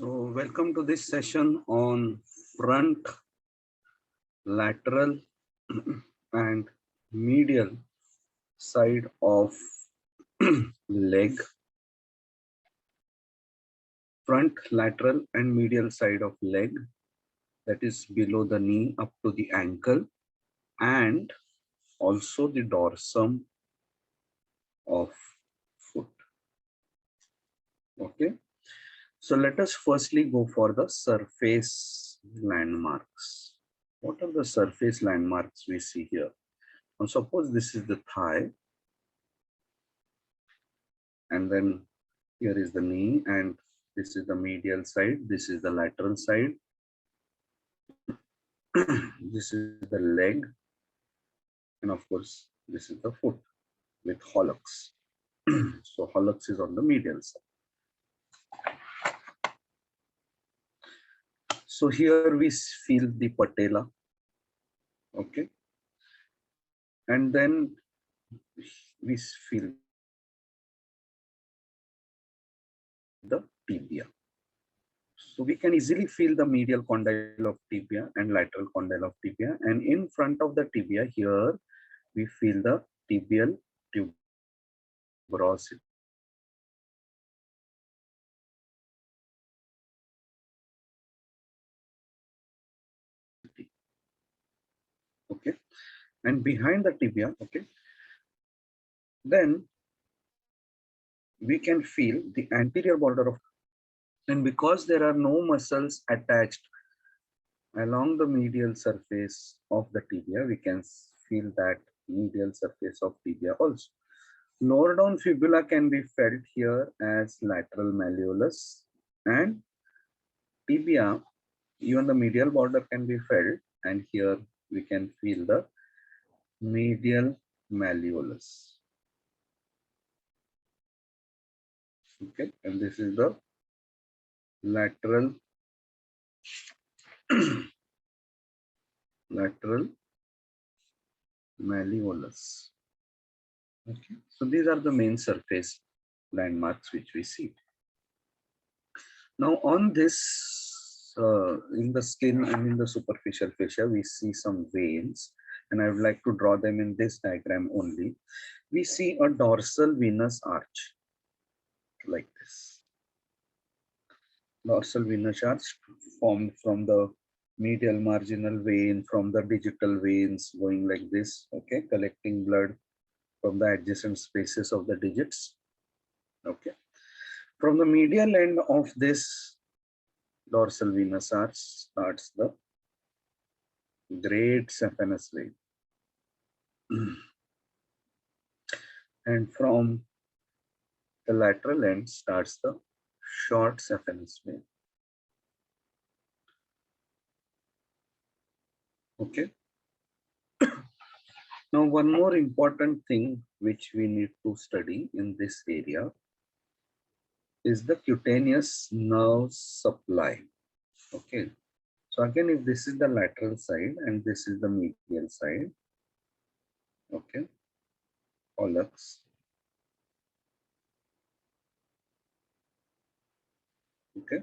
So welcome to this session on front, lateral and medial side of leg. Front, lateral and medial side of leg, that is below the knee up to the ankle, and also the dorsum of foot. Okay. So let us firstly go for the surface landmarks. What are the surface landmarks we see here? Now suppose this is the thigh, and then here is the knee, and this is the medial side, this is the lateral side, this is the leg, and of course this is the foot with hallux. So hallux is on the medial side. So here we feel the patella, okay, and then we feel the tibia. So we can easily feel the medial condyle of tibia and lateral condyle of tibia, and in front of the tibia here we feel the tibial tuberosity. Okay, and behind the tibia, okay, then we can feel the anterior border of, and because there are no muscles attached along the medial surface of the tibia, we can feel that medial surface of tibia also. Lower down fibula can be felt here as lateral malleolus, and tibia, even the medial border can be felt, and here we can feel the medial malleolus. Okay, and this is the lateral lateral malleolus. Okay, so these are the main surface landmarks which we see. Now on this, in the skin and in the superficial fascia, we see some veins, and I would like to draw them in this diagram only. We see a dorsal venous arch like this. Dorsal venous arch formed from the medial marginal vein, from the digital veins going like this, okay, collecting blood from the adjacent spaces of the digits. Okay, from the medial end of this dorsal venous arch starts the great saphenous vein, and from the lateral end starts the short saphenous vein. Okay. Now, one more important thing which we need to study in this area is the cutaneous nerve supply. Okay. So again, if this is the lateral side and this is the medial side, okay, hallux. Okay.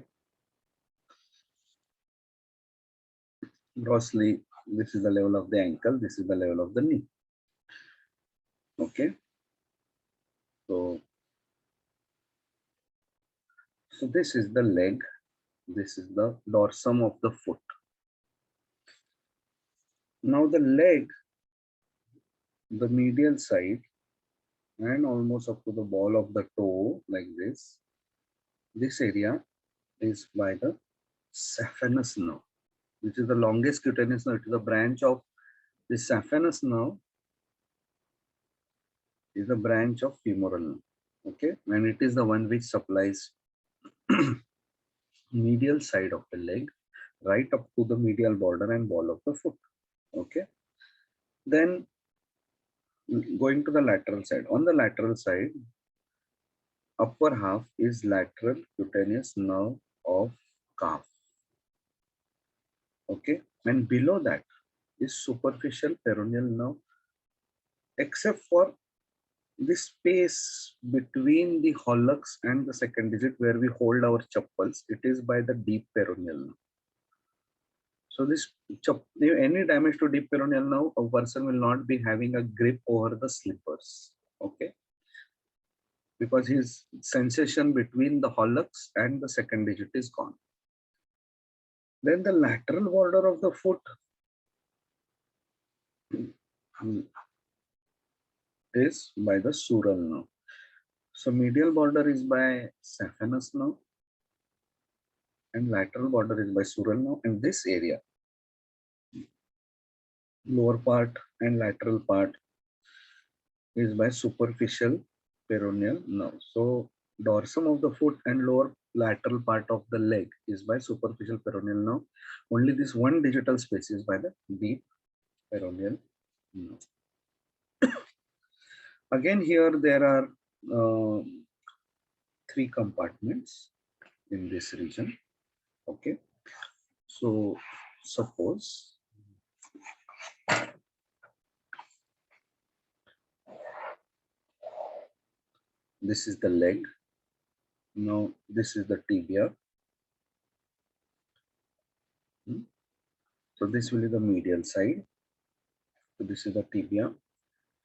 Grossly, this is the level of the ankle, this is the level of the knee. Okay. So this is the leg, this is the dorsum of the foot. Now the leg, the medial side, and almost up to the ball of the toe like this area is by the saphenous nerve, which is the longest cutaneous nerve. It is a branch of the saphenous nerve, is a branch of femoral nerve. Okay, and it is the one which supplies medial side of the leg right up to the medial border and ball of the foot. Okay, then going to the lateral side. On the lateral side, upper half is lateral cutaneous nerve of calf. Okay, and below that is superficial peroneal nerve, except for this space between the hallux and the second digit where we hold our chappals, it is by the deep peroneal. So this any damage to deep peroneal now, a person will not be having a grip over the slippers. Okay, because his sensation between the hallux and the second digit is gone. Then the lateral border of the foot is by the sural nerve. So medial border is by saphenous nerve and lateral border is by sural nerve. And this area, lower part and lateral part, is by superficial peroneal nerve. So dorsum of the foot and lower lateral part of the leg is by superficial peroneal nerve. Only this one digital space is by the deep peroneal nerve. Again, here there are three compartments in this region. Okay, so suppose this is the leg. Now this is the tibia. So this will be the medial side. So this is the tibia,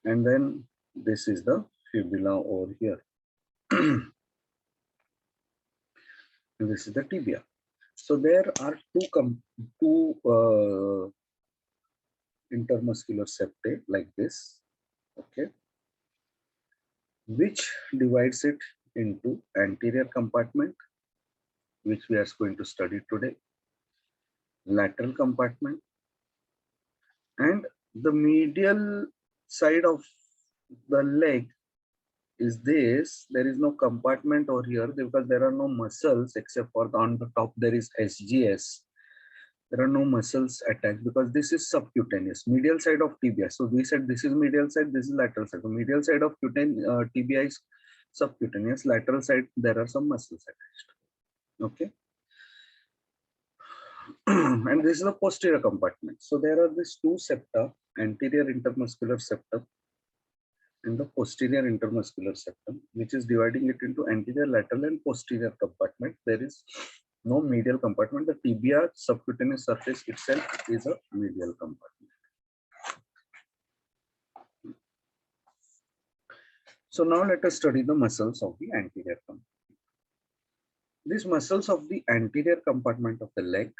and then this is the fibula over here. And this is the tibia. So there are two intermuscular septae like this. Okay, which divides it into anterior compartment, which we are going to study today, lateral compartment, and the medial side of the leg is this. There is no compartment over here because there are no muscles except for on the top there is SGS. There are no muscles attached because this is subcutaneous, medial side of tibia. So we said this is medial side, this is lateral side. The medial side of tibia is subcutaneous, lateral side there are some muscles attached. Okay. And this is the posterior compartment. So there are these two septa, anterior intermuscular septum and the posterior intermuscular septum, which is dividing it into anterior, lateral, and posterior compartment. There is no medial compartment. The tibia subcutaneous surface itself is a medial compartment. So now let us study the muscles of the anterior compartment. These muscles of the anterior compartment of the leg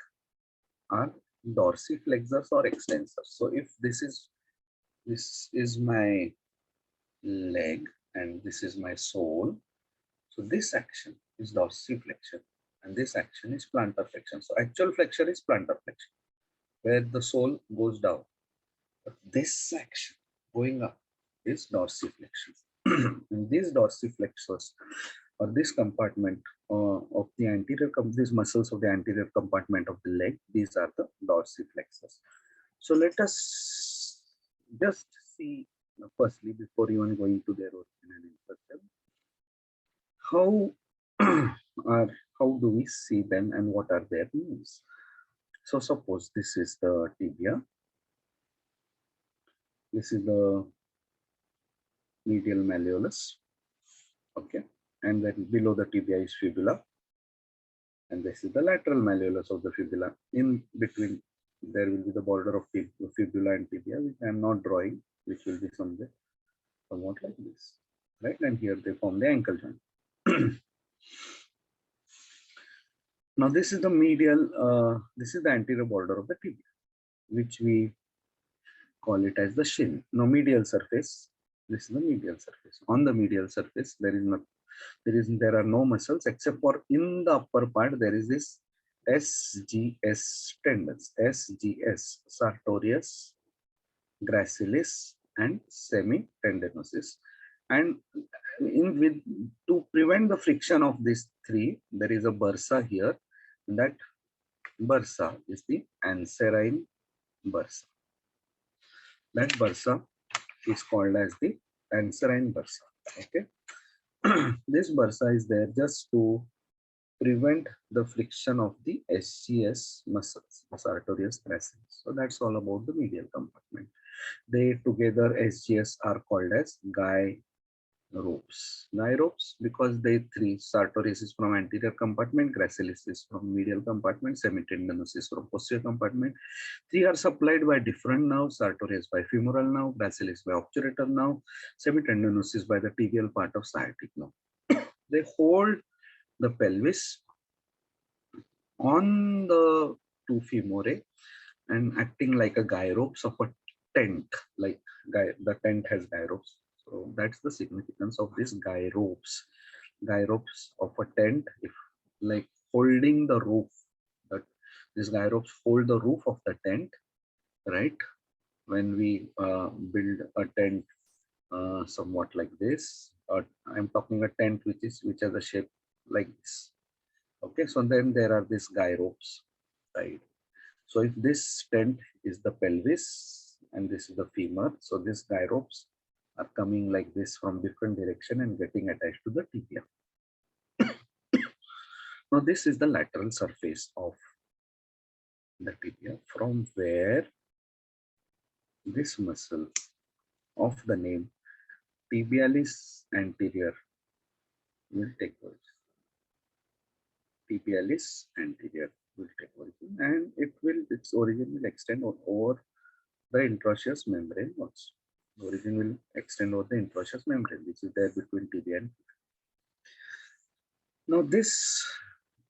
are dorsiflexors or extensors. So if this is my leg and this is my sole, so this action is dorsiflexion and this action is plantar flexion. So actual flexion is plantar flexion where the sole goes down, but this action going up is dorsiflexion. And these dorsiflexors or this compartment of the anterior, these muscles of the anterior compartment of the leg, these are the dorsiflexors. So let us just see firstly, before even going to their original instruction, how do we see them and what are their names? So suppose this is the tibia, this is the medial malleolus, okay, and then below the tibia is fibula, and this is the lateral malleolus of the fibula. In between there will be the border of fibula and tibia, which I am not drawing, which will be somewhere somewhat like this, right? And here they form the ankle joint. Now this is the medial, this is the anterior border of the tibia, which we call it as the shin. Now medial surface, this is the medial surface. On the medial surface, there are no muscles except for in the upper part there is this SGS tendons, SGS, sartorius, gracilis, and semitendinosus. And to prevent the friction of these three, there is a bursa here. That bursa is the anserine bursa. That bursa is called as the anserine bursa. Okay. This bursa is there just to prevent the friction of the SGS muscles, the sartorius gracilis. So that's all about the medial compartment. They together SGS are called as guy ropes. Guy ropes because they three: sartorius is from anterior compartment, gracilis is from medial compartment, semitendinous is from posterior compartment. Three are supplied by different nerves: sartorius by femoral nerve, gracilis by obturator nerve, semitendinous is by the tibial part of sciatic nerve. They hold the pelvis on the two femore and acting like a guy ropes of a tent. Like the tent has guy ropes. So that's the significance of this guy ropes. Guy ropes of a tent, if like holding the roof. That these guy ropes hold the roof of the tent, right? When we build a tent, somewhat like this. I'm talking a tent which has a shape like this. Okay, so then there are these guy ropes, right? So if this tent is the pelvis and this is the femur, so these guy ropes are coming like this from different direction and getting attached to the tibia. Now this is the lateral surface of the tibia from where this muscle of the name tibialis anterior will take origin. Tibialis anterior will take origin, and its origin will extend over the intraosseous membrane also. The origin will extend over the intraosseous membrane, which is there between tibia and tibia. Now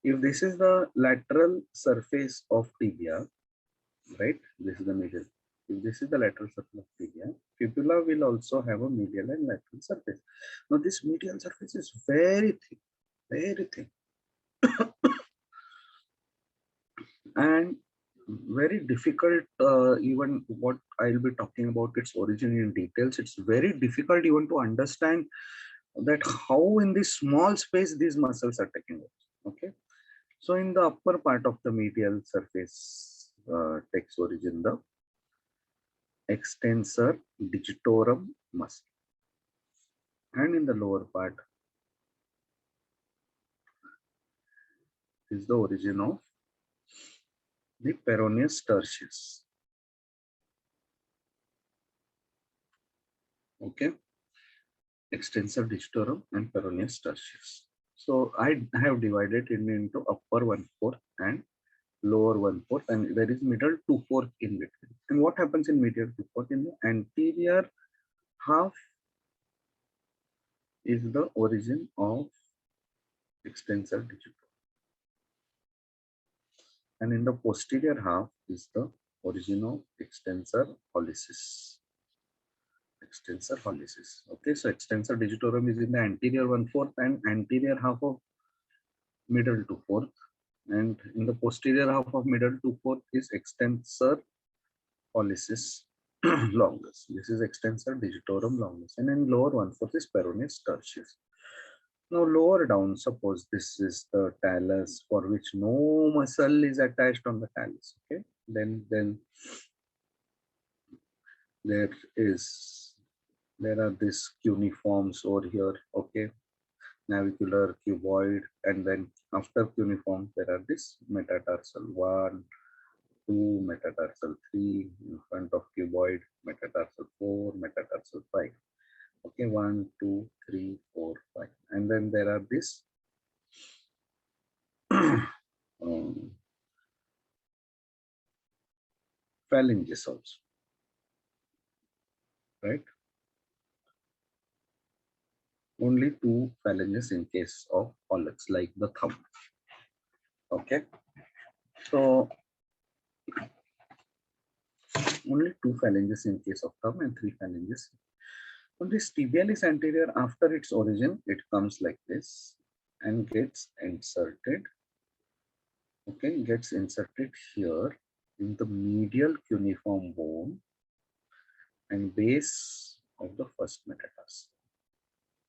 if this is the lateral surface of tibia, right? This is the medial. If this is the lateral surface of tibia, fibula will also have a medial and lateral surface. Now this medial surface is very thick, very thick. And very difficult, even what I'll be talking about its origin in details. It's very difficult even to understand that how in this small space these muscles are taking over. Okay, so in the upper part of the medial surface takes origin the extensor digitorum muscle, and in the lower part is the origin of the Peroneus Tertius. Okay, extensor digitorum and Peroneus Tertius. So I have divided it into upper 1/4 and lower 1/4, and there is middle 2/4 in between. And what happens in medial 2/4? In the anterior half is the origin of extensor digitorum, and in the posterior half is the origin of extensor hallucis. Extensor hallucis. Okay, so extensor digitorum is in the anterior 1/4 and anterior half of middle 2/4, and in the posterior half of middle 2/4 is extensor hallucis longus. This is extensor digitorum longus, and in lower 1/4 is Peroneus Tertius. Now lower down, suppose this is the talus for which no muscle is attached on the talus. Okay, then there are these cuneiforms over here. Okay, navicular, cuboid, and then after cuneiform there are this metatarsal 1, 2, metatarsal 3, in front of cuboid, metatarsal 4, metatarsal 5. Okay, 1, 2, 3, 4, 5. And then there are this phalanges also, right? Only 2 phalanges in case of hallux, like the thumb. Okay, so only 2 phalanges in case of thumb and 3 phalanges. On this tibialis anterior, after its origin, it comes like this and gets inserted. Okay, gets inserted here in the medial cuneiform bone and base of the first metatarsal.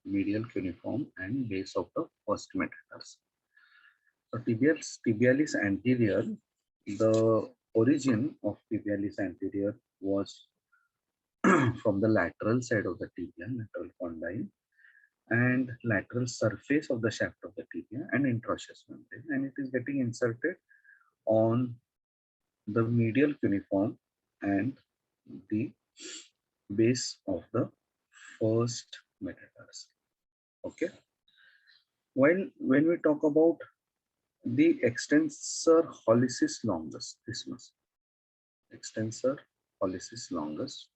Medial cuneiform and base of the first metatarsal. So tibialis anterior, the origin of tibialis anterior was from the lateral side of the tibia, lateral condyle, and lateral surface of the shaft of the tibia and intraosseous membrane, and it is getting inserted on the medial cuneiform and the base of the first metatarsal. Okay. While when we talk about the extensor hallucis longus, this muscle, extensor hallucis longus,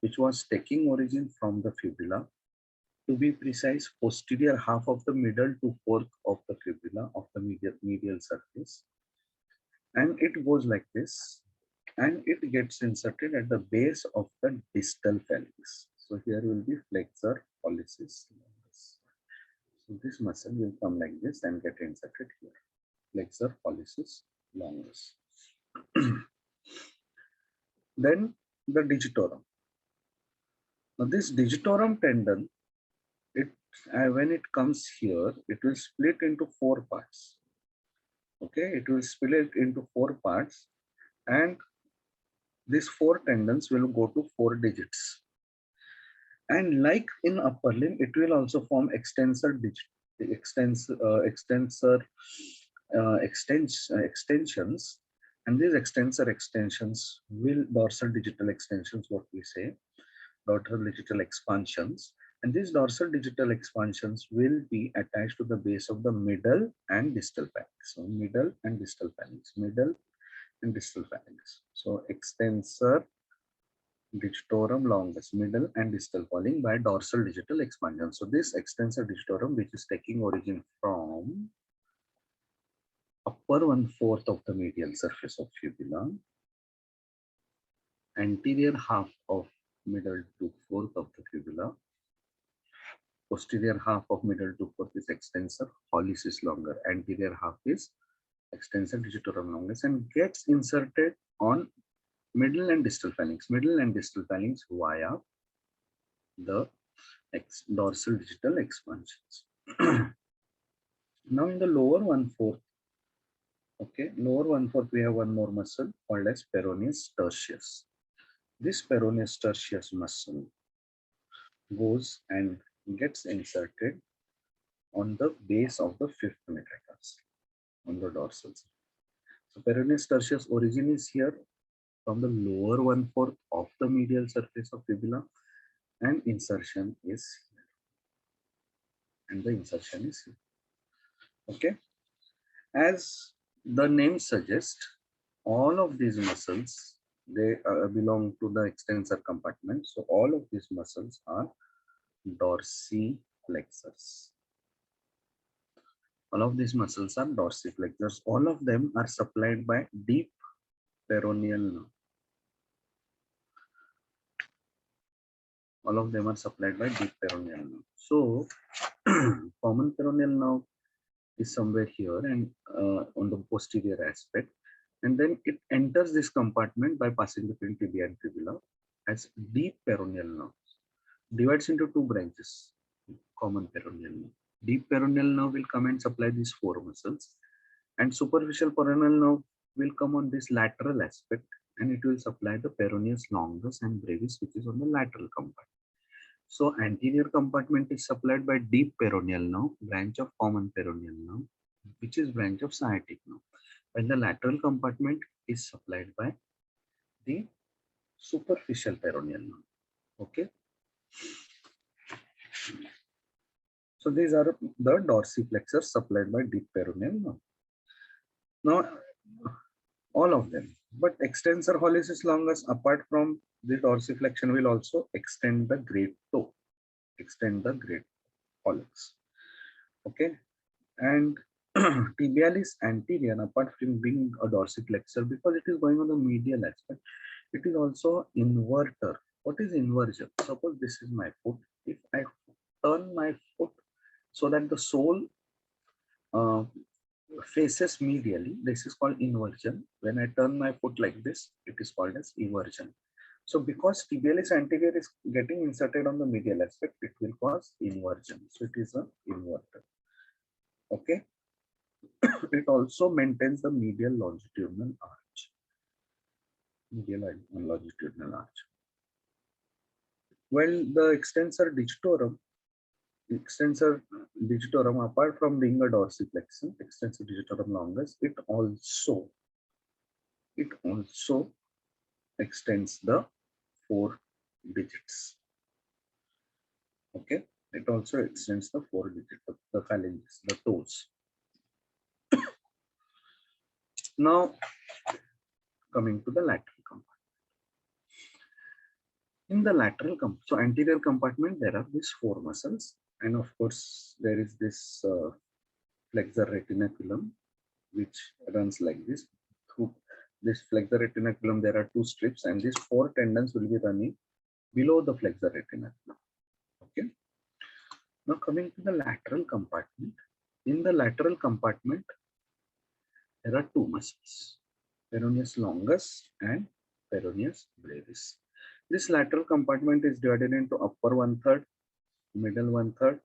which was taking origin from the fibula, to be precise, posterior half of the middle to fourth of the fibula of the medial surface, and it goes like this, and it gets inserted at the base of the distal phalanx. So here will be flexor hallucis longus. So this muscle will come like this and get inserted here. Flexor hallucis longus. Then the digitorum. Now this digitorum tendon, it when it comes here, it will split into 4 parts. Okay, it will split into 4 parts, and these 4 tendons will go to 4 digits. And like in upper limb, it will also form extensor digit, extensions, and these extensor extensions will dorsal digital extensions, what we say, dorsal digital expansions, and these dorsal digital expansions will be attached to the base of the middle and distal phalanx. So middle and distal phalanx, middle and distal phalanx. So extensor digitorum longus, middle and distal, falling by dorsal digital expansion. So this extensor digitorum, which is taking origin from upper 1/4 of the medial surface of fibula, anterior half of middle to fourth of the fibula, posterior half of middle to fourth is extensor hallucis longus, anterior half is extensor digitorum longus, and gets inserted on middle and distal phalanx, via the dorsal digital expansions. Now in the lower 1/4, okay, lower 1/4, we have one more muscle called as Peroneus Tertius. This Peroneus Tertius muscle goes and gets inserted on the base of the 5th metatarsal, on the dorsal side. So Peroneus Tertius origin is here from the lower 1/4 of the medial surface of fibula, and insertion is here. And the insertion is here. Okay. As the name suggests, all of these muscles, they belong to the extensor compartment. So all of these muscles are dorsiflexors. All of these muscles are dorsiflexors. All of them are supplied by deep peroneal nerve. All of them are supplied by deep peroneal nerve. So common peroneal nerve is somewhere here and on the posterior aspect, and then it enters this compartment by passing between tibia and fibula as deep peroneal nerve. Divides into 2 branches. Common peroneal nerve. Deep peroneal nerve will come and supply these 4 muscles, and superficial peroneal nerve will come on this lateral aspect, and it will supply the peroneus longus and brevis, which is on the lateral compartment. So anterior compartment is supplied by deep peroneal nerve, branch of common peroneal nerve, which is branch of sciatic nerve. While the lateral compartment is supplied by the superficial peroneal nerve. Okay. So these are the dorsiflexors supplied by deep peroneal nerve. Now, all of them, but extensor hallucis longus, apart from the dorsiflexion, will also extend the great toe, hallux. Okay, and tibialis anterior, apart from being a dorsiflexor, because it is going on the medial aspect, it is also inverter. What is inversion? Suppose this is my foot. If I turn my foot so that the sole faces medially, this is called inversion. When I turn my foot like this, it is called as eversion. So because tibialis anterior is getting inserted on the medial aspect, it will cause inversion. So it is an inverter. Okay. It also maintains the medial longitudinal arch. Medial and longitudinal arch. Well, the extensor digitorum, apart from being a dorsiflexion, extensor digitorum longus, it also extends the 4 digits. Okay. It also extends the foredigit, the phalanges, the toes. Now, coming to the lateral compartment. In the lateral so anterior compartment, there are these four muscles, and of course, there is this flexor retinaculum, which runs like this. Through this flexor retinaculum, there are two strips, and these four tendons will be running below the flexor retinaculum. Okay. Now, coming to the lateral compartment. In the lateral compartment, there are two muscles, Peroneus longus and Peroneus brevis. This lateral compartment is divided into upper 1/3, middle 1/3,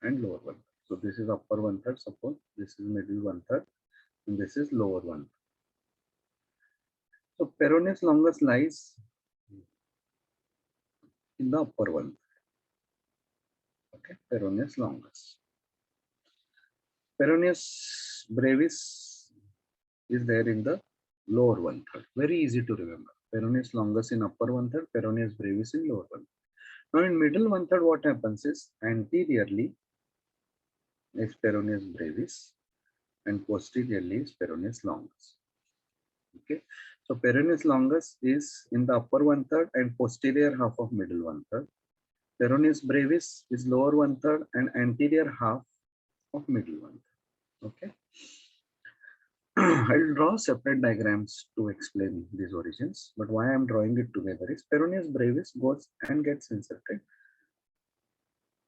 and lower 1/3. So this is upper 1/3, suppose this is middle 1/3, and this is lower 1/3. So Peroneus longus lies in the upper 1/3. Okay, Peroneus longus. Peroneus brevis is there in the lower 1/3. Very easy to remember. Peroneus longus in upper 1/3, Peroneus brevis in lower 1/3. Now in middle 1/3, what happens is anteriorly is Peroneus brevis and posteriorly is Peroneus longus. Okay, so Peroneus longus is in the upper 1/3 and posterior half of middle 1/3. Peroneus brevis is lower 1/3 and anterior half of middle 1/3. Okay. I'll draw separate diagrams to explain these origins, but why I'm drawing it together is Peroneus brevis goes and gets inserted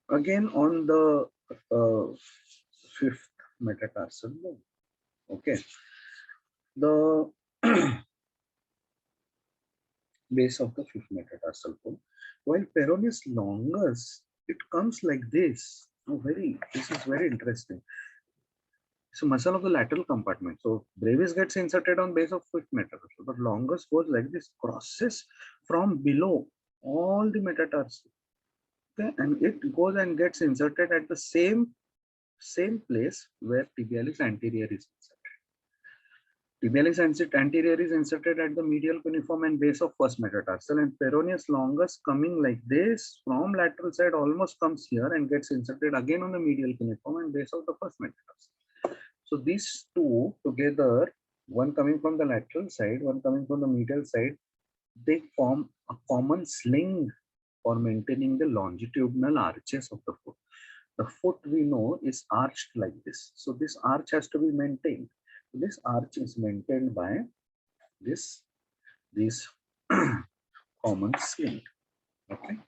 again on the fifth metatarsal bone. Okay, the base of the fifth metatarsal bone. While Peroneus longus, it comes like this. Oh, this is very interesting. It's a muscle of the lateral compartment. So brevis gets inserted on base of fifth metatarsal, but longus goes like this, crosses from below all the metatarsal. Okay, and it goes and gets inserted at the same place where tibialis anterior is inserted. Tibialis anterior is inserted at the medial cuneiform and base of first metatarsal, and Peroneus longus coming like this from lateral side almost comes here and gets inserted again on the medial cuneiform and base of the first metatarsal. So these two together, one coming from the lateral side, one coming from the medial side, they form a common sling for maintaining the longitudinal arches of the foot. The foot we know is arched like this. So this arch has to be maintained. This arch is maintained by these common sling. Okay.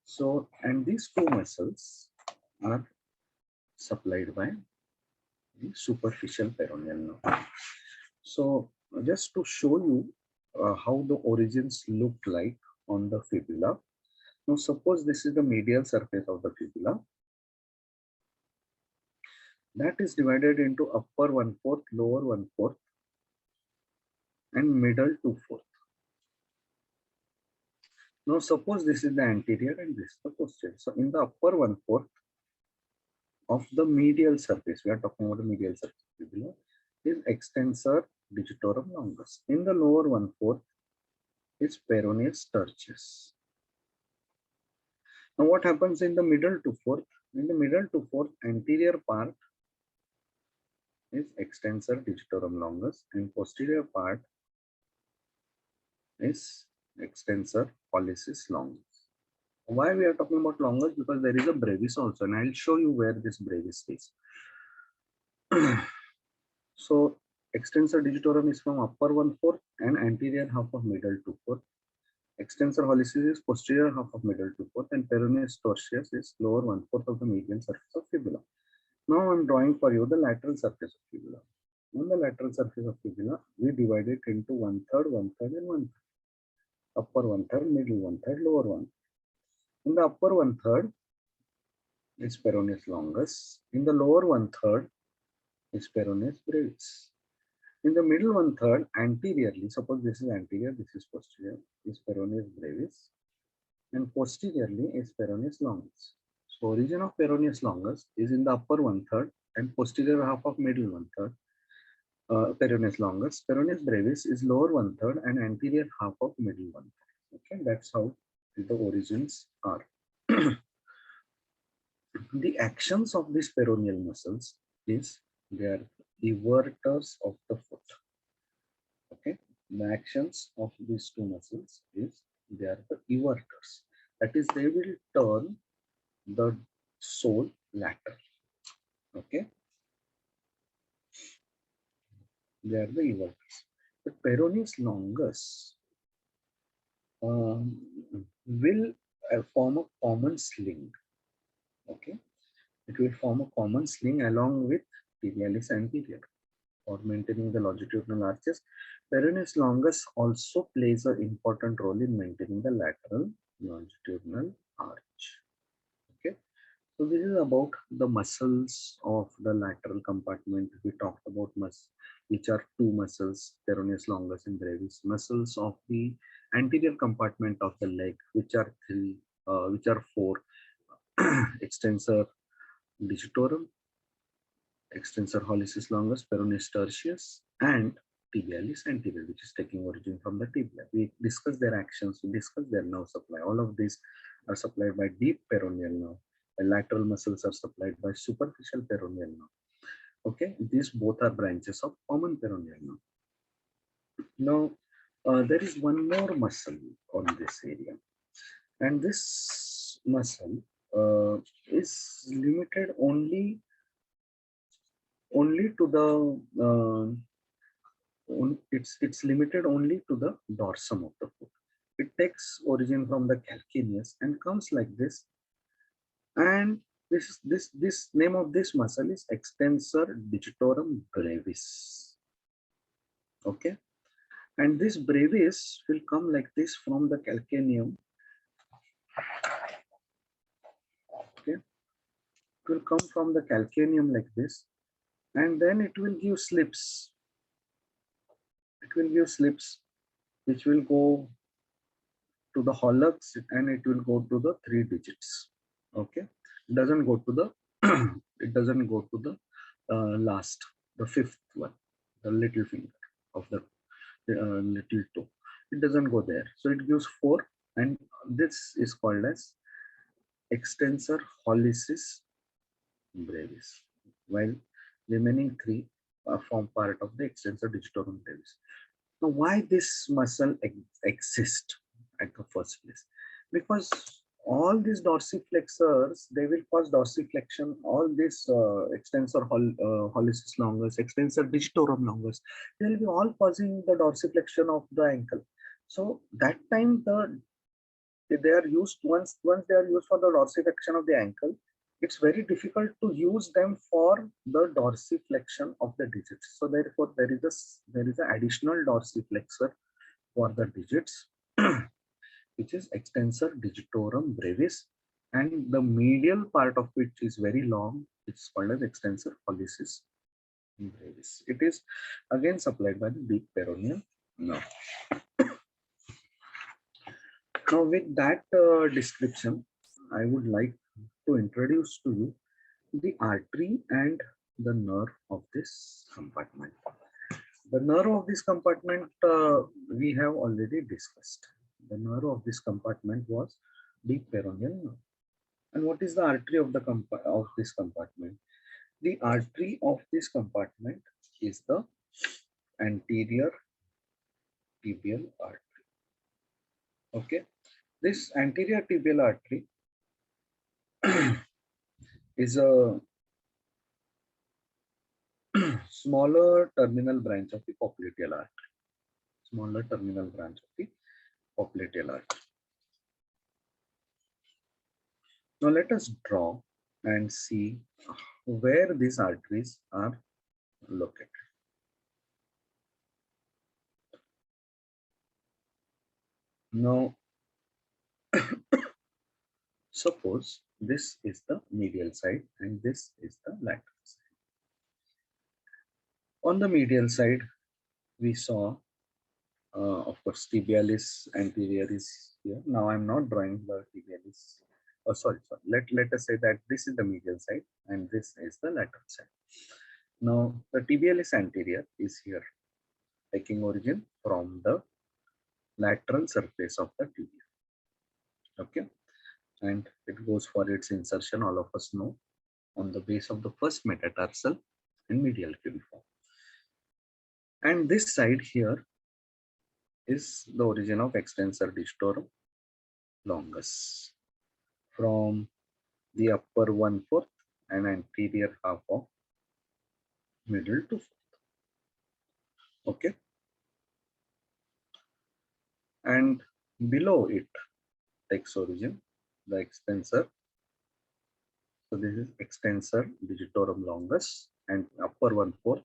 So, and these two muscles are supplied by the superficial peroneal nerve. So just to show you how the origins look like on the fibula. Now suppose this is the medial surface of the fibula. That is divided into upper 1/4, lower 1/4, and middle 2/4. Now suppose this is the anterior and this is the posterior. So in the upper 1/4 of the medial surface, we are talking about the medial surface fibula, is extensor digitorum longus. In the lower 1/4 is Peroneus Tertius. Now what happens in the middle 2/4? In the middle 2/4, anterior part is extensor digitorum longus and posterior part is extensor pollicis longus. Why we are talking about longus? Because there is a brevis also, and I'll show you where this brevis is. So extensor digitorum is from upper 1/4 and anterior half of middle 2/4. Extensor pollicis is posterior half of middle 2/4, and Peroneus Tertius is lower 1/4 of the median surface of fibula. Now I'm drawing for you the lateral surface of fibula. On the lateral surface of fibula, we divide it into 1/3, 1/3, and 1/3. Upper 1/3, middle 1/3, lower 1/3. In the upper 1/3 is Peroneus longus. In the lower 1/3 is Peroneus brevis. In the middle 1/3, anteriorly, suppose this is anterior, this is posterior, is Peroneus brevis, and posteriorly is Peroneus longus. So origin of Peroneus longus is in the upper 1/3 and posterior half of middle 1/3. Peroneus longus. Peroneus brevis is lower 1/3 and anterior half of middle 1/3. Okay, that's how the origins are. The actions of these peroneal muscles is they are everters of the foot. Okay, the actions of these two muscles is they are the everters. That is, they will turn the sole lateral. Okay, they are the everters. But Peroneus longus will form a common sling. Okay, it will form a common sling along with tibialis anterior for maintaining the longitudinal arches. Peroneus longus also plays an important role in maintaining the lateral longitudinal arch. Okay, so this is about the muscles of the lateral compartment. We talked about which are two muscles, peroneus longus and brevis. Muscles of the anterior compartment of the leg, which are four: extensor digitorum, extensor hallucis longus, peroneus tertius, and tibialis anterior, which is taking origin from the tibia. We discussed their actions, we discussed their nerve supply. All of these are supplied by deep peroneal nerve. The lateral muscles are supplied by superficial peroneal nerve. Okay, these both are branches of common peroneal nerve. Now, there is one more muscle on this area, and this muscle is limited only to the it's limited only to the dorsum of the foot. It takes origin from the calcaneus and comes like this. And this name of this muscle is extensor digitorum brevis. Okay, and this brevis will come like this from the calcaneum. Okay, it will come from the calcaneum like this, and then it will give slips. It will give slips, which will go to the hallux and it will go to the 3 digits. Okay, it doesn't go to the it doesn't go to the last, the fifth one, the little finger of the little toe. It doesn't go there, so it gives 4, and this is called as extensor hallucis brevis, while remaining 3 form part of the extensor digitorum brevis. Now, why this muscle exists at the first place? Because all these dorsiflexors, they will cause dorsiflexion. All this extensor hallucis longus, extensor digitorum longus, they will be all causing the dorsiflexion of the ankle. So that time they are used once they are used for the dorsiflexion of the ankle. It's very difficult to use them for the dorsiflexion of the digits. So therefore, there is an additional dorsiflexor for the digits, which is extensor digitorum brevis, and the medial part of which is very long. It's called as extensor hallucis brevis. It is again supplied by the deep peroneal nerve. Now, with that description, I would like to introduce to you the artery and the nerve of this compartment. The nerve of this compartment we have already discussed. The nerve of this compartment was deep peroneal nerve. And what is the artery of this compartment? The artery of this compartment is the anterior tibial artery. Okay, this anterior tibial artery is a smaller terminal branch of the popliteal artery. Smaller terminal branch of the popliteal artery. Now let us draw and see where these arteries are located. Now, suppose this is the medial side and this is the lateral side. On the medial side, we saw, of course, tibialis anterior is here. Now I'm not drawing the tibialis. Oh, sorry. Let us say that this is the medial side and this is the lateral side. Now, the tibialis anterior is here, taking origin from the lateral surface of the tibia. Okay. and it goes for its insertion, all of us know, on the base of the first metatarsal and medial cubiform. And this side here is the origin of extensor digitorum longus from the upper 1/4 and anterior half of middle to 4th. Okay, and below it takes origin the extensor. So this is extensor digitorum longus and upper 1/4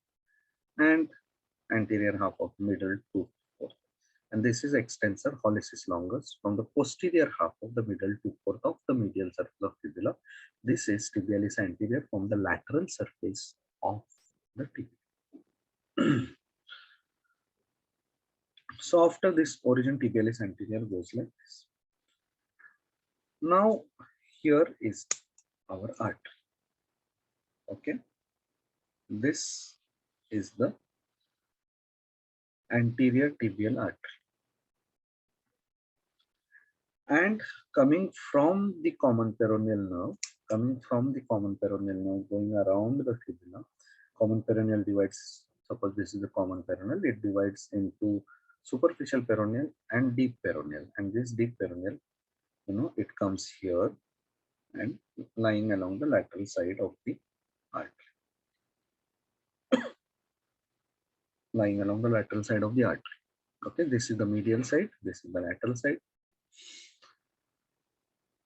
and anterior half of middle to 4th. And this is extensor hallucis longus from the posterior half of the middle to 4th of the medial surface of fibula. This is tibialis anterior from the lateral surface of the tibia. So after this origin, tibialis anterior goes like this. Now here is our artery. Okay, this is the anterior tibial artery, and coming from the common peroneal nerve, going around the fibula. Common peroneal divides, suppose this is the common peroneal, it divides into superficial peroneal and deep peroneal, and this deep peroneal, it comes here and lying along the lateral side of the artery. Okay, this is the medial side, this is the lateral side.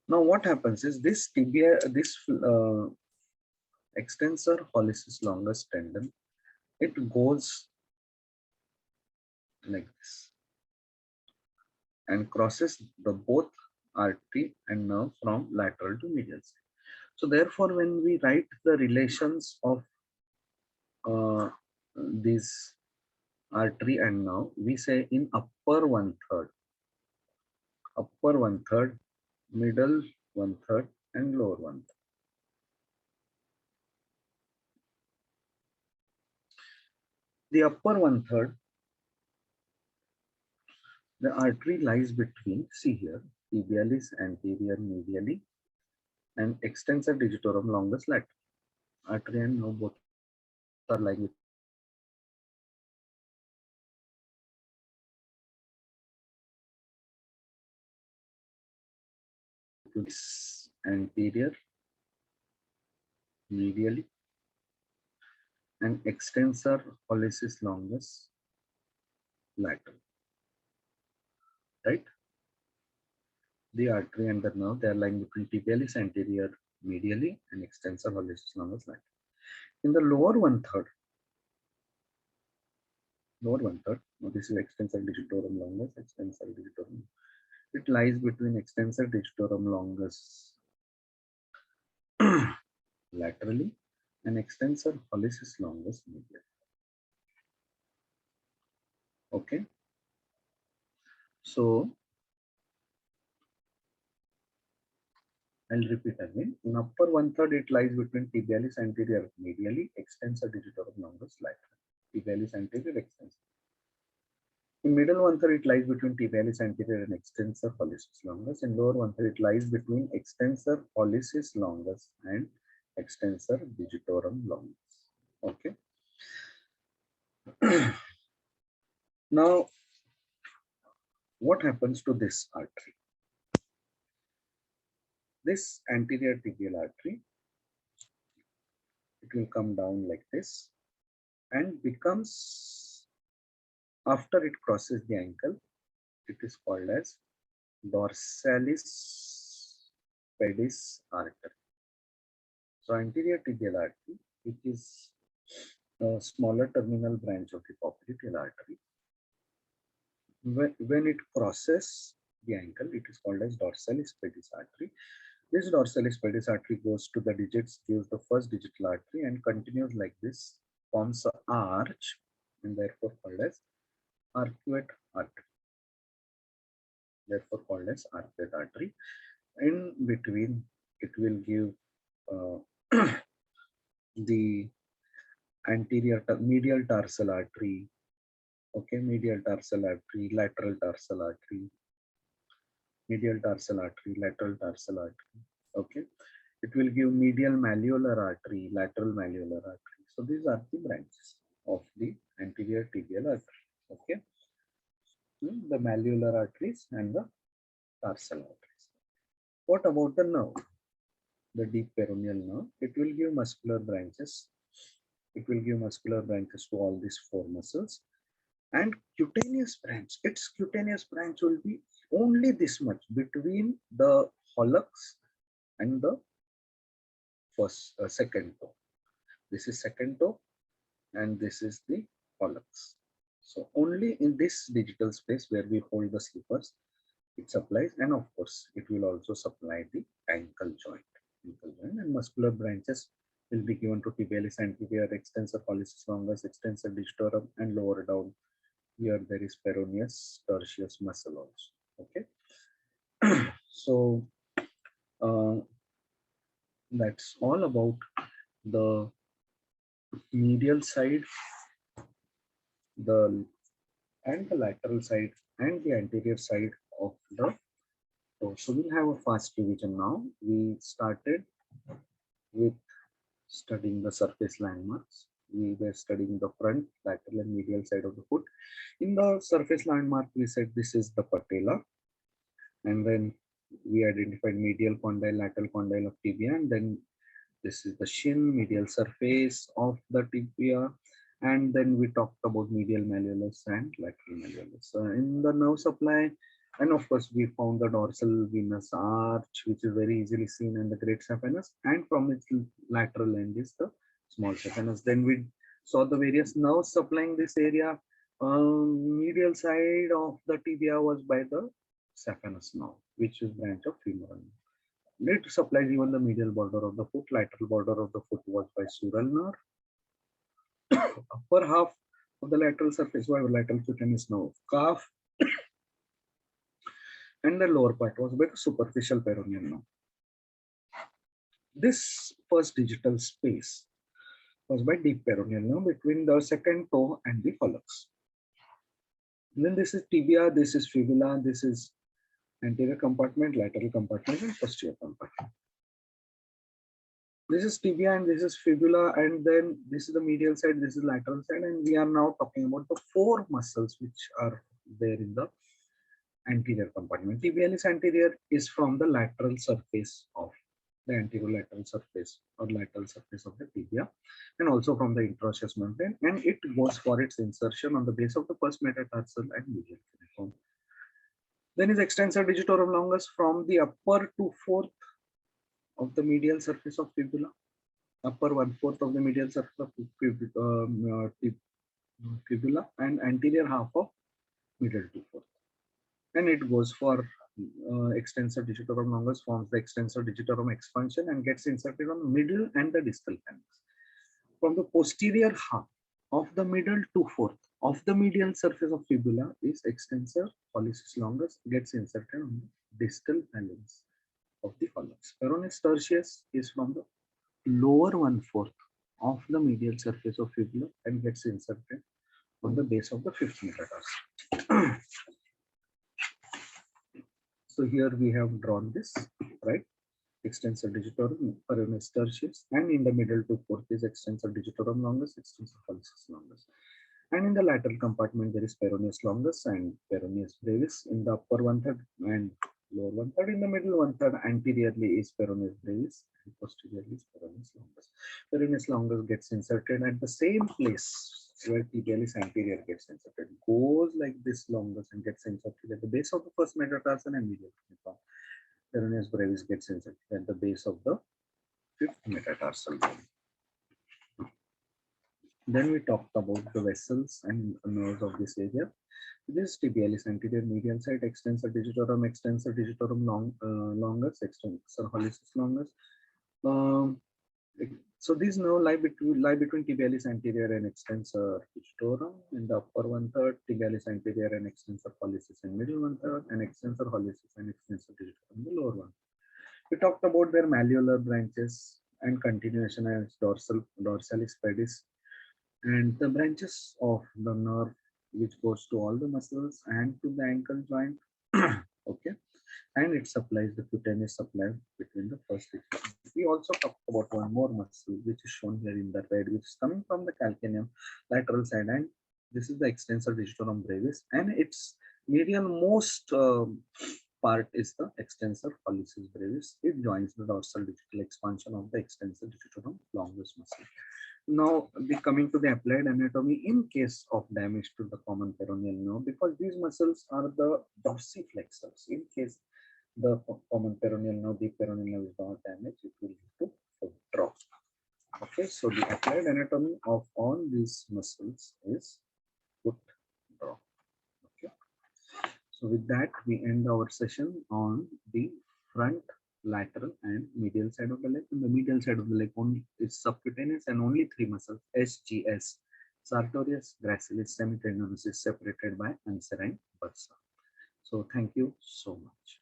Now what happens is this tibia, this extensor hallucis longus tendon, it goes like this and crosses the both artery and nerve from lateral to medial side. So therefore, when we write the relations of this artery and nerve, we say in upper 1/3, middle 1/3, and lower 1/3. The upper 1/3, the artery lies between, see here, tibialis anterior medially and extensor digitorum longus lateral. Artery and nerve both are lying between anterior medially and extensor hallucis longus lateral. Right? The artery and the nerve, they are lying between tibialis anterior medially and extensor hallucis longus lateral. In the lower 1/3, this is extensor digitorum longus, it lies between extensor digitorum longus laterally and extensor hallucis longus medially. Okay, so I'll repeat again. In upper 1/3, it lies between tibialis anterior medially, extensor digitorum longus lateral. Tibialis anterior, extensor. In middle 1/3, it lies between tibialis anterior and extensor hallucis longus. In lower 1/3, it lies between extensor hallucis longus and extensor digitorum longus. Okay. Now, what happens to this artery? This anterior tibial artery, it will come down like this and becomes, after it crosses the ankle, it is called as dorsalis pedis artery. So anterior tibial artery, it is a smaller terminal branch of the popliteal artery. When it crosses the ankle, it is called as dorsalis pedis artery. This dorsalis pedis artery goes to the digits, gives the first digital artery and continues like this, forms an arch and therefore called as arcuate artery. In between, it will give the medial tarsal artery, okay, medial tarsal artery, lateral tarsal artery, medial tarsal artery, lateral tarsal artery. Okay, it will give medial malleolar artery, lateral malleolar artery. So these are the branches of the anterior tibial artery. Okay, the malleolar arteries and the tarsal arteries. What about the nerve? The deep peroneal nerve. It will give muscular branches. It will give muscular branches to all these four muscles. And cutaneous branch, its cutaneous branch will be only this much between the hallux and the second toe. This is second toe and this is the hallux. So only in this digital space where we hold the slippers, it supplies, and of course it will also supply the ankle joint. And muscular branches will be given to tibialis anterior, extensor pollicis longus, extensor digitorum, and lower down here there is peroneus tertius muscle also. Okay. So that's all about the medial side, the lateral side and the anterior side of the toe. So we'll have a fast revision now. We started with studying the surface landmarks. We were studying the front, lateral and medial side of the foot. In the surface landmark, we said this is the patella, and then we identified medial condyle, lateral condyle of tibia, and then this is the shin, medial surface of the tibia, and then we talked about medial malleolus and lateral malleolus. In the nerve supply, and of course, we found the dorsal venous arch, which is very easily seen in the great saphenous, and from its lateral end is the small saphenous. Then we saw the various nerves supplying this area. Medial side of the tibia was by the saphenous nerve, which is branch of femoral nerve. It supplies even the medial border of the foot. Lateral border of the foot was by sural nerve. Upper half of the lateral surface was lateral cutaneous nerve, calf, and the lower part was by the superficial peroneal nerve. This first digital space was by deep peroneal nerve between the second toe and the hallux. And then this is tibia, this is fibula, this is anterior compartment, lateral compartment, and posterior compartment. This is tibia and this is fibula, and then this is the medial side, this is lateral side, and we are now talking about the four muscles which are there in the anterior compartment. Tibialis anterior is from the lateral surface of the anterolateral surface or lateral surface of the tibia, and also from the interosseous membrane, and it goes for its insertion on the base of the first metatarsal and medial cuneiform. Then is extensor digitorum longus from the upper 2/4 of the medial surface of fibula, upper 1/4 of the medial surface of fibula, and anterior half of middle 2/4. And it goes for extensor digitorum longus, forms the extensor digitorum expansion and gets inserted on the middle and the distal phalanx. From the posterior half of the middle 2/4 of the medial surface of fibula is extensor pollicis longus, gets inserted on the distal phalanx of the hallux. Peroneus tertius is from the lower 1/4 of the medial surface of fibula and gets inserted on the base of the fifth metatarsal. So here we have drawn this, right? Extensor digitorum, Peroneus tertius, and in the middle 2/4 is extensor digitorum longus, extensor pollicis longus. And in the lateral compartment, there is Peroneus longus and Peroneus brevis in the upper 1/3 and lower 1/3. In the middle 1/3, anteriorly is Peroneus brevis and posteriorly is Peroneus longus. Peroneus longus gets inserted at the same place where tibialis anterior gets inserted. Goes like this longus and gets inserted at the base of the first metatarsal and medial cuneiform. Peroneus brevis gets inserted at the base of the fifth metatarsal bone. Then we talked about the vessels and nerves of this area. This is tibialis anterior medial side, extensor digitorum longus, extensor pollicis longus. So these nerves lie between tibialis anterior and extensor digitorum in the upper 1/3, tibialis anterior and extensor pollicis in middle 1/3, and extensor pollicis and extensor digitorum in the lower 1/3. We talked about their malleolar branches and continuation as dorsalis pedis, and the branches of the nerve which goes to all the muscles and to the ankle joint. Okay, and it supplies the cutaneous supply between the first two. We also talked about one more muscle which is shown here in the red, which is coming from the calcaneum lateral side, and this is the extensor digitorum brevis, and its medial most part is the extensor pollicis brevis. It joins the dorsal digital expansion of the extensor digitorum longus muscle. Now, coming to the applied anatomy in case of damage to the common peroneal nerve, because these muscles are the dorsiflexors. In case the common peroneal nerve, the peroneal nerve is not damaged, it will lead to foot drop. Okay, so the applied anatomy of all these muscles is foot drop. Okay, so with that, we end our session on the front, lateral, and medial side of the leg. And the medial side of the leg only is subcutaneous and only three muscles: SGS, sartorius, gracilis, semitendinosus is separated by anserine bursa. So thank you so much.